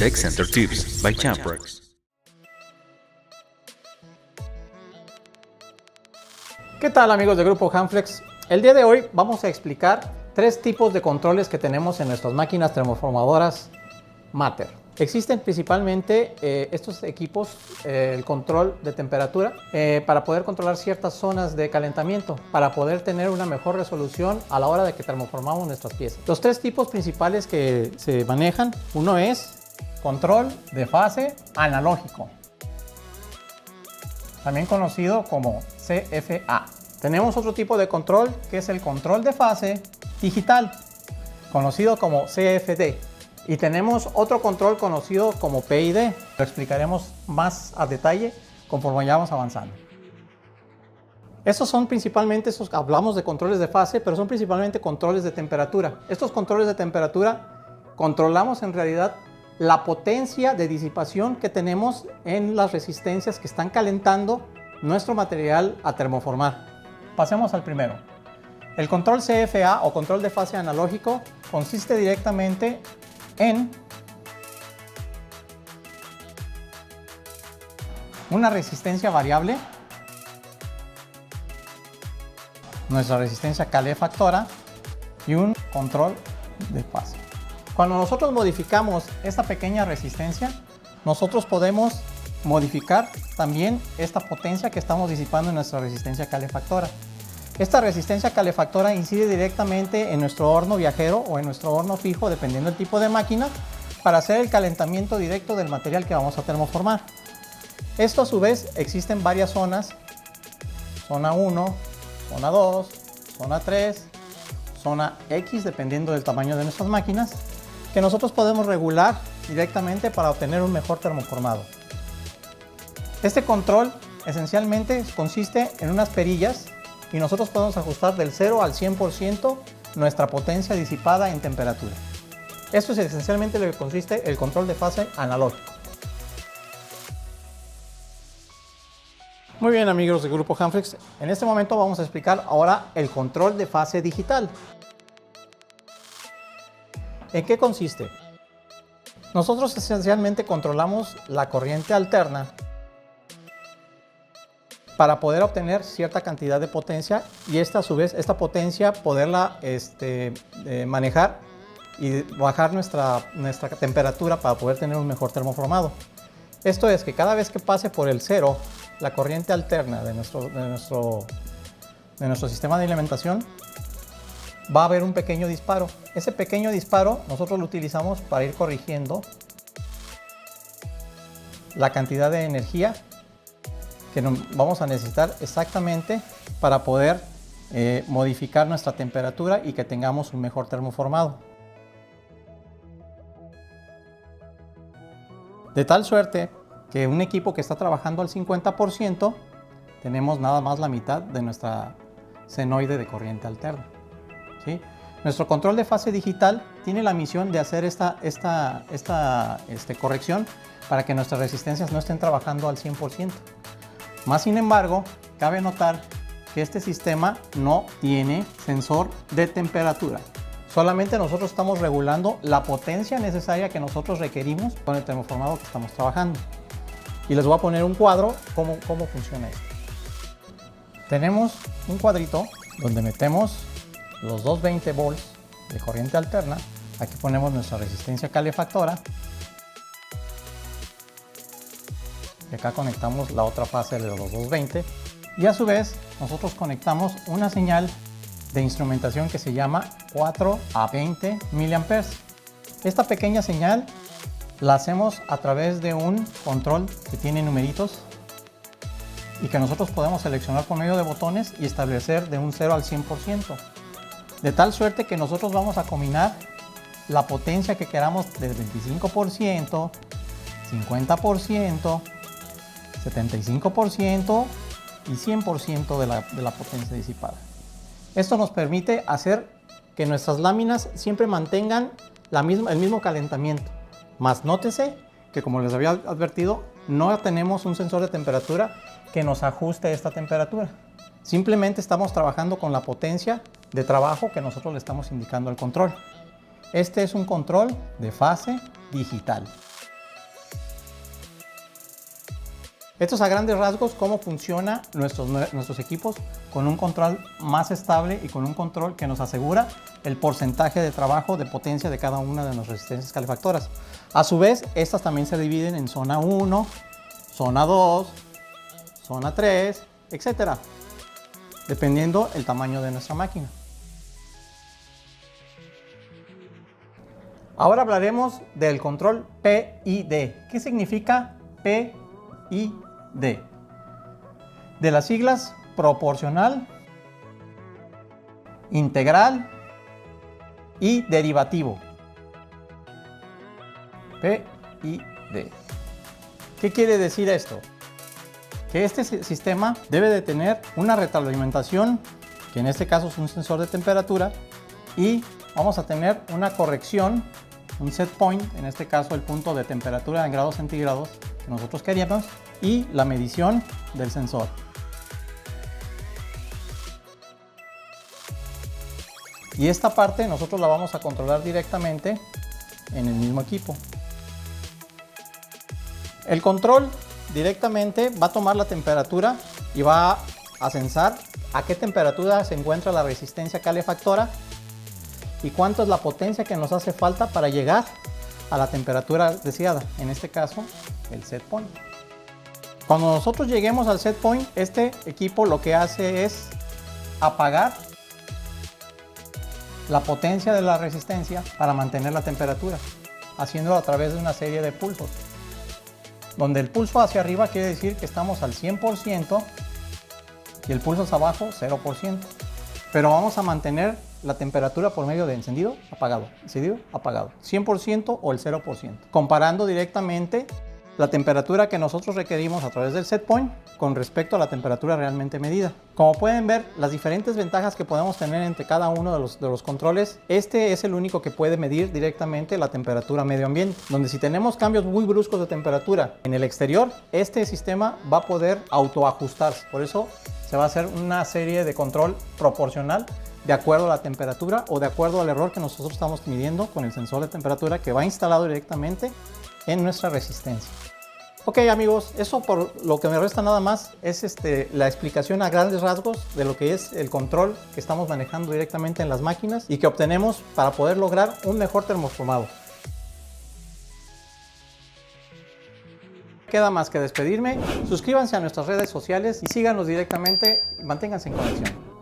Tech Center Tips by Champrex. ¿Qué tal, amigos del grupo Hanflex? El día de hoy vamos a explicar tres tipos de controles que tenemos en nuestras máquinas termoformadoras Matter. Existen principalmente estos equipos, el control de temperatura, para poder controlar ciertas zonas de calentamiento, para poder tener una mejor resolución a la hora de que termoformamos nuestras piezas. Los tres tipos principales que se manejan, uno es control de fase analógico, también conocido como CFA. Tenemos otro tipo de control que es el control de fase digital, conocido como CFD. Y tenemos otro control conocido como PID. Lo explicaremos más a detalle conforme vayamos avanzando. Estos son principalmente, hablamos de controles de fase, pero son principalmente controles de temperatura. Estos controles de temperatura controlamos en realidad la potencia de disipación que tenemos en las resistencias que están calentando nuestro material a termoformar. Pasemos al primero. El control CFA o control de fase analógico consiste directamente en una resistencia variable, nuestra resistencia calefactora y un control de fase. Cuando nosotros modificamos esta pequeña resistencia, nosotros podemos modificar también esta potencia que estamos disipando en nuestra resistencia calefactora. Esta resistencia calefactora incide directamente en nuestro horno viajero o en nuestro horno fijo, dependiendo del tipo de máquina, para hacer el calentamiento directo del material que vamos a termoformar. Esto a su vez existen varias zonas: zona 1, zona 2, zona 3, zona X, dependiendo del tamaño de nuestras máquinas, que nosotros podemos regular directamente para obtener un mejor termoformado. Este control esencialmente consiste en unas perillas y nosotros podemos ajustar del 0 al 100% nuestra potencia disipada en temperatura. Esto es esencialmente lo que consiste el control de fase analógico. Muy bien, amigos del grupo Hanflex, en este momento vamos a explicar ahora el control de fase digital. ¿En qué consiste? Nosotros esencialmente controlamos la corriente alterna para poder obtener cierta cantidad de potencia y esta a su vez, esta potencia poderla manejar y bajar nuestra temperatura para poder tener un mejor termoformado. Esto es que cada vez que pase por el 0 la corriente alterna de nuestro sistema de alimentación, va a haber un pequeño disparo. Ese pequeño disparo nosotros lo utilizamos para ir corrigiendo la cantidad de energía que vamos a necesitar exactamente para poder modificar nuestra temperatura y que tengamos un mejor termoformado. De tal suerte que un equipo que está trabajando al 50%, tenemos nada más la mitad de nuestra senoide de corriente alterna, ¿sí? Nuestro control de fase digital tiene la misión de hacer esta corrección para que nuestras resistencias no estén trabajando al 100%. Más sin embargo, cabe notar que este sistema no tiene sensor de temperatura. Solamente nosotros estamos regulando la potencia necesaria que nosotros requerimos con el termoformado que estamos trabajando. Y les voy a poner un cuadro cómo funciona esto. Tenemos un cuadrito donde metemos los 220 volts de corriente alterna. Aquí ponemos nuestra resistencia calefactora. Y acá conectamos la otra fase de los 220 y a su vez nosotros conectamos una señal de instrumentación que se llama 4 a 20 mA. Esta pequeña señal la hacemos a través de un control que tiene numeritos y que nosotros podemos seleccionar por medio de botones y establecer de un 0 al 100%, de tal suerte que nosotros vamos a combinar la potencia que queramos del 25%, 50%, 75% y 100% de la potencia disipada. Esto nos permite hacer que nuestras láminas siempre mantengan el mismo calentamiento. Más nótese que, como les había advertido, no tenemos un sensor de temperatura que nos ajuste esta temperatura. Simplemente estamos trabajando con la potencia de trabajo que nosotros le estamos indicando al control. Este es un control de fase digital. Esto es a grandes rasgos cómo funcionan nuestros equipos con un control más estable y con un control que nos asegura el porcentaje de trabajo de potencia de cada una de nuestras resistencias calefactoras. A su vez, estas también se dividen en zona 1, zona 2, zona 3, etcétera, dependiendo el tamaño de nuestra máquina. Ahora hablaremos del control PID. ¿Qué significa PID? De las siglas proporcional, integral y derivativo. PID. ¿Qué quiere decir esto? Que este sistema debe de tener una retroalimentación, que en este caso es un sensor de temperatura, y vamos a tener una corrección, un set point, en este caso el punto de temperatura en grados centígrados que nosotros queríamos, y la medición del sensor. Y esta parte nosotros la vamos a controlar directamente en el mismo equipo. El control directamente va a tomar la temperatura y va a censar a qué temperatura se encuentra la resistencia calefactora y cuánto es la potencia que nos hace falta para llegar a la temperatura deseada, en este caso el set point. Cuando nosotros lleguemos al set point, este equipo lo que hace es apagar la potencia de la resistencia para mantener la temperatura, haciéndolo a través de una serie de pulsos, donde el pulso hacia arriba quiere decir que estamos al 100% y el pulso hacia abajo 0%. Pero vamos a mantener la temperatura por medio de encendido, apagado, 100% o el 0%, comparando directamente la temperatura que nosotros requerimos a través del set point con respecto a la temperatura realmente medida. Como pueden ver, las diferentes ventajas que podemos tener entre cada uno de los controles, este es el único que puede medir directamente la temperatura medio ambiente, donde si tenemos cambios muy bruscos de temperatura en el exterior, este sistema va a poder autoajustarse. Por eso se va a hacer una serie de control proporcional de acuerdo a la temperatura o de acuerdo al error que nosotros estamos midiendo con el sensor de temperatura que va instalado directamente en nuestra resistencia. Ok amigos, eso por lo que me resta nada más es la explicación a grandes rasgos de lo que es el control que estamos manejando directamente en las máquinas y que obtenemos para poder lograr un mejor termoformado. Queda más que despedirme, suscríbanse a nuestras redes sociales y síganos directamente y manténganse en conexión.